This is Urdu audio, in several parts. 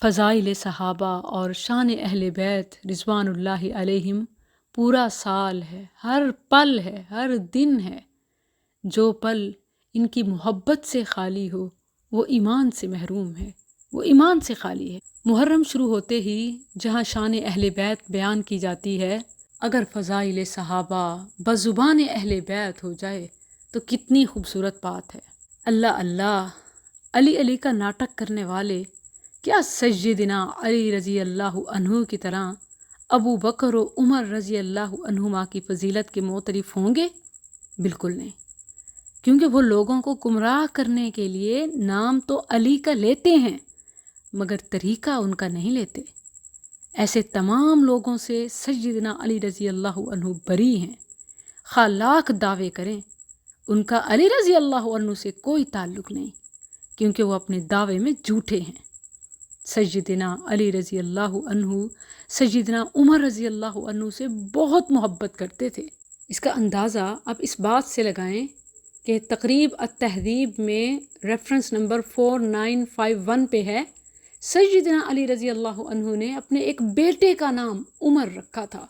فضائل صحابہ اور شان اہل بیت رضوان اللہ علیہم پورا سال ہے، ہر پل ہے، ہر دن ہے۔ جو پل ان کی محبت سے خالی ہو وہ ایمان سے محروم ہے، وہ ایمان سے خالی ہے۔ محرم شروع ہوتے ہی جہاں شان اہل بیت بیان کی جاتی ہے، اگر فضائل صحابہ بزبان اہل بیت ہو جائے تو کتنی خوبصورت بات ہے۔ اللہ اللہ، علی علی کا ناٹک کرنے والے کیا سیدنا علی رضی اللہ عنہ کی طرح ابو بکر و عمر رضی اللہ عنہما کی فضیلت کے معترف ہوں گے؟ بالکل نہیں، کیونکہ وہ لوگوں کو گمراہ کرنے کے لیے نام تو علی کا لیتے ہیں مگر طریقہ ان کا نہیں لیتے۔ ایسے تمام لوگوں سے سیدنا علی رضی اللہ عنہ بری ہیں، خواہ لاکھ دعوے کریں، ان کا علی رضی اللہ عنہ سے کوئی تعلق نہیں، کیونکہ وہ اپنے دعوے میں جھوٹے ہیں۔ سیدنا علی رضی اللہ عنہ سیدنا عمر رضی اللہ عنہ سے بہت محبت کرتے تھے۔ اس کا اندازہ آپ اس بات سے لگائیں کہ تقریب التہذیب میں ریفرنس نمبر 4951 پہ ہے، سیدنا علی رضی اللہ عنہ نے اپنے ایک بیٹے کا نام عمر رکھا تھا،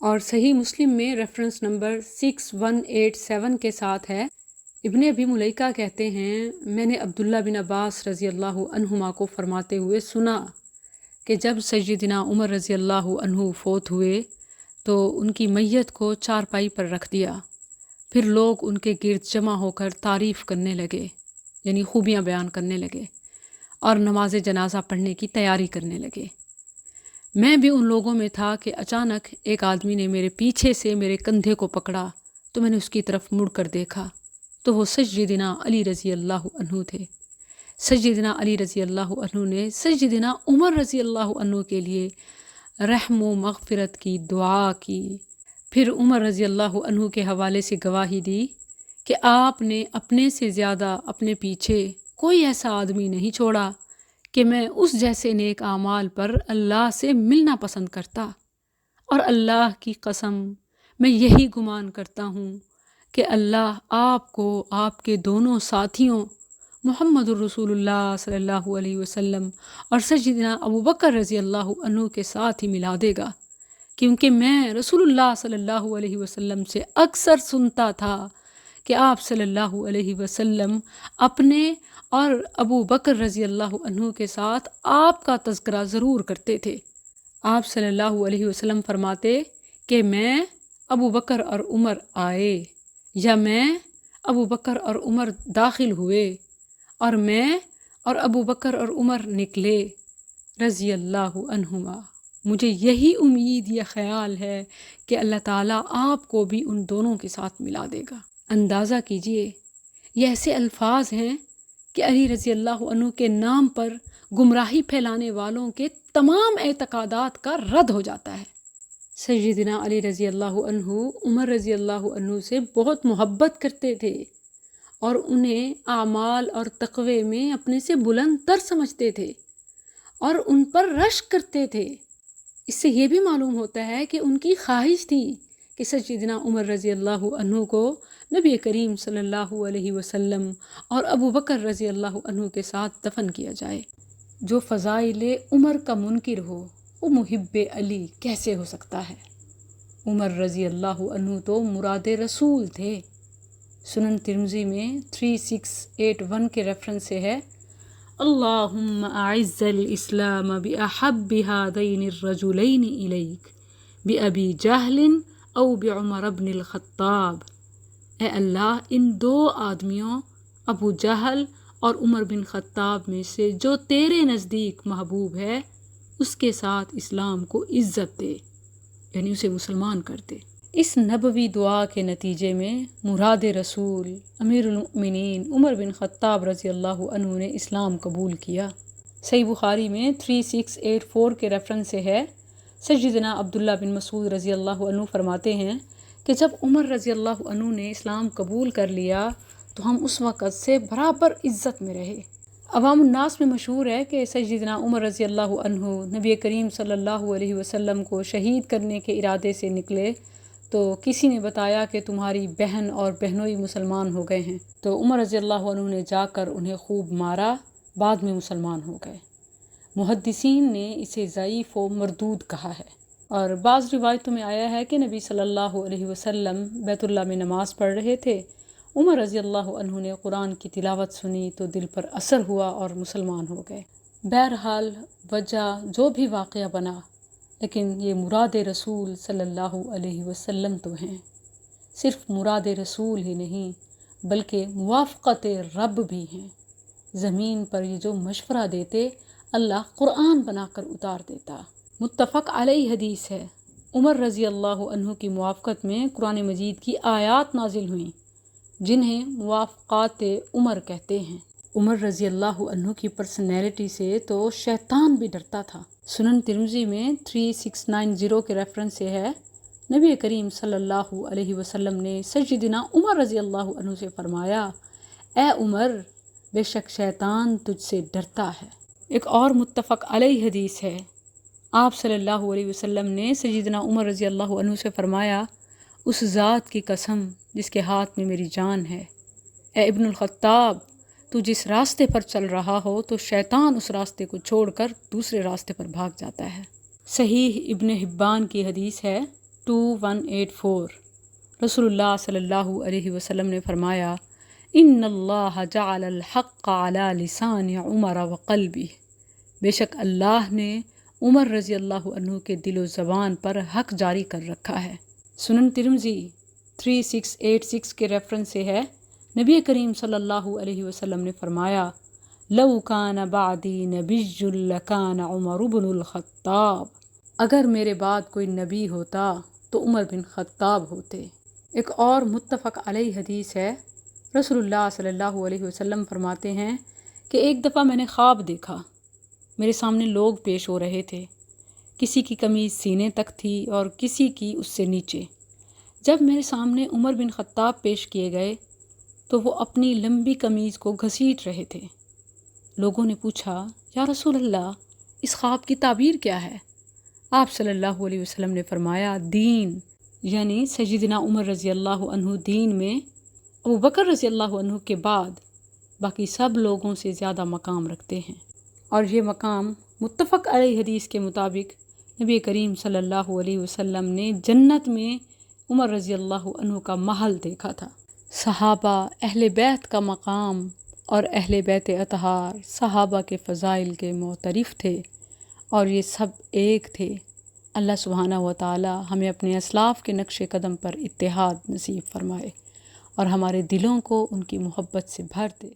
اور صحیح مسلم میں ریفرنس نمبر 6187 کے ساتھ ہے۔ ابن ابی ملیکہ کہتے ہیں، میں نے عبداللہ بن عباس رضی اللہ عنہما کو فرماتے ہوئے سنا کہ جب سیدنا عمر رضی اللہ عنہ فوت ہوئے تو ان کی میت کو چارپائی پر رکھ دیا، پھر لوگ ان کے گرد جمع ہو کر تعریف کرنے لگے، یعنی خوبیاں بیان کرنے لگے اور نماز جنازہ پڑھنے کی تیاری کرنے لگے۔ میں بھی ان لوگوں میں تھا کہ اچانک ایک آدمی نے میرے پیچھے سے میرے کندھے کو پکڑا تو میں نے اس کی طرف مڑ کر دیکھا تو وہ سیدنا علی رضی اللہ عنہ تھے۔ سیدنا علی رضی اللہ عنہ نے سیدنا عمر رضی اللہ عنہ کے لیے رحم و مغفرت کی دعا کی، پھر عمر رضی اللہ عنہ کے حوالے سے گواہی دی کہ آپ نے اپنے سے زیادہ اپنے پیچھے کوئی ایسا آدمی نہیں چھوڑا کہ میں اس جیسے نیک اعمال پر اللہ سے ملنا پسند کرتا، اور اللہ کی قسم میں یہی گمان کرتا ہوں کہ اللہ آپ کو آپ کے دونوں ساتھیوں محمد الرسول اللہ صلی اللہ علیہ وسلم اور سیدنا ابو بکر رضی اللہ عنہ کے ساتھ ہی ملا دے گا، کیونکہ میں رسول اللہ صلی اللہ علیہ وسلم سے اکثر سنتا تھا کہ آپ صلی اللہ علیہ وسلم اپنے اور ابو بکر رضی اللہ عنہ کے ساتھ آپ کا تذکرہ ضرور کرتے تھے۔ آپ صلی اللہ علیہ وسلم فرماتے کہ میں، ابو بکر اور عمر آئے، یا میں، ابو بکر اور عمر داخل ہوئے، اور میں اور ابو بکر اور عمر نکلے رضی اللہ عنہما۔ مجھے یہی امید یا خیال ہے کہ اللہ تعالیٰ آپ کو بھی ان دونوں کے ساتھ ملا دے گا۔ اندازہ کیجئے، یہ ایسے الفاظ ہیں کہ علی رضی اللہ عنہ کے نام پر گمراہی پھیلانے والوں کے تمام اعتقادات کا رد ہو جاتا ہے۔ سیدنا علی رضی اللہ عنہ عمر رضی اللہ عنہ سے بہت محبت کرتے تھے اور انہیں اعمال اور تقوی میں اپنے سے بلند تر سمجھتے تھے اور ان پر رشک کرتے تھے۔ اس سے یہ بھی معلوم ہوتا ہے کہ ان کی خواہش تھی کہ سیدنا عمر رضی اللہ عنہ کو نبی کریم صلی اللہ علیہ وسلم اور ابو بکر رضی اللہ عنہ کے ساتھ دفن کیا جائے۔ جو فضائل عمر کا منکر ہو وہ محب علی کیسے ہو سکتا ہے؟ عمر رضی اللہ عنہ تو مراد رسول تھے۔ سنن ترمذی میں 3681 کے ریفرنس سے ہے، اللہم اعز الاسلام باحب هذین الرجلین الیک بابی جہل او بعمر بن الخطاب۔ اے اللہ، ان دو آدمیوں ابو جہل اور عمر بن خطاب میں سے جو تیرے نزدیک محبوب ہے اس کے ساتھ اسلام کو عزت دے، یعنی اسے مسلمان کر دے۔ اس نبوی دعا کے نتیجے میں مراد رسول امیر المؤمنین عمر بن خطاب رضی اللہ عنہ نے اسلام قبول کیا۔ صحیح بخاری میں 3684 کے ریفرنس سے ہے، سیدنا عبداللہ بن مسعود رضی اللہ عنہ فرماتے ہیں کہ جب عمر رضی اللہ عنہ نے اسلام قبول کر لیا تو ہم اس وقت سے برابر عزت میں رہے۔ عوام الناس میں مشہور ہے کہ سیدنا عمر رضی اللہ عنہ نبی کریم صلی اللہ علیہ وسلم کو شہید کرنے کے ارادے سے نکلے تو کسی نے بتایا کہ تمہاری بہن اور بہنوئی مسلمان ہو گئے ہیں، تو عمر رضی اللہ عنہ نے جا کر انہیں خوب مارا، بعد میں مسلمان ہو گئے۔ محدثین نے اسے ضعیف و مردود کہا ہے، اور بعض روایتوں میں آیا ہے کہ نبی صلی اللہ علیہ وسلم بیت اللہ میں نماز پڑھ رہے تھے، عمر رضی اللہ عنہ نے قرآن کی تلاوت سنی تو دل پر اثر ہوا اور مسلمان ہو گئے۔ بہرحال وجہ جو بھی واقعہ بنا، لیکن یہ مراد رسول صلی اللہ علیہ وسلم تو ہیں۔ صرف مراد رسول ہی نہیں بلکہ موافقت رب بھی ہیں۔ زمین پر یہ جو مشورہ دیتے، اللہ قرآن بنا کر اتار دیتا۔ متفق علیہ حدیث ہے، عمر رضی اللہ عنہ کی موافقت میں قرآن مجید کی آیات نازل ہوئیں جنہیں موافقات عمر کہتے ہیں۔ عمر رضی اللہ عنہ کی پرسنالٹی سے تو شیطان بھی ڈرتا تھا۔ سنن ترمذی میں 3690 کے ریفرنس سے ہے، نبی کریم صلی اللہ علیہ وسلم نے سیدنا عمر رضی اللہ عنہ سے فرمایا، اے عمر، بے شک شیطان تجھ سے ڈرتا ہے۔ ایک اور متفق علیہ حدیث ہے، آپ صلی اللہ علیہ وسلم نے سیدنا عمر رضی اللہ عنہ سے فرمایا، اس ذات کی قسم جس کے ہاتھ میں میری جان ہے، اے ابن الخطاب، تو جس راستے پر چل رہا ہو تو شیطان اس راستے کو چھوڑ کر دوسرے راستے پر بھاگ جاتا ہے۔ صحیح ابن حبان کی حدیث ہے 2184، رسول اللہ صلی اللہ علیہ وسلم نے فرمایا، ان اللہ جعل الحق علی لسان عمر وقلبہ، بے شک اللہ نے عمر رضی اللہ عنہ کے دل و زبان پر حق جاری کر رکھا ہے۔ سنن ترمذی 3686 کے ریفرنس سے ہے، نبی کریم صلی اللہ علیہ وسلم نے فرمایا، لو کان بعدی نبی لکان عمر بن الخطاب، اگر میرے بعد کوئی نبی ہوتا تو عمر بن خطاب ہوتے۔ ایک اور متفق علیہ حدیث ہے، رسول اللہ صلی اللہ علیہ وسلم فرماتے ہیں کہ ایک دفعہ میں نے خواب دیکھا، میرے سامنے لوگ پیش ہو رہے تھے، کسی کی قمیض سینے تک تھی اور کسی کی اس سے نیچے۔ جب میرے سامنے عمر بن خطاب پیش کیے گئے تو وہ اپنی لمبی قمیض کو گھسیٹ رہے تھے۔ لوگوں نے پوچھا، یا رسول اللہ، اس خواب کی تعبیر کیا ہے؟ آپ صلی اللہ علیہ وسلم نے فرمایا، دین، یعنی سیدنا عمر رضی اللہ عنہ دین میں ابو بکر رضی اللہ عنہ کے بعد باقی سب لوگوں سے زیادہ مقام رکھتے ہیں، اور یہ مقام متفق علیہ حدیث کے مطابق نبی کریم صلی اللہ علیہ وسلم نے جنت میں عمر رضی اللہ عنہ کا محل دیکھا تھا۔ صحابہ، اہل بیت کا مقام اور اہل بیت اطہار صحابہ کے فضائل کے معترف تھے، اور یہ سب ایک تھے۔ اللہ سبحانہ و تعالی ہمیں اپنے اسلاف کے نقش قدم پر اتحاد نصیب فرمائے اور ہمارے دلوں کو ان کی محبت سے بھر دے۔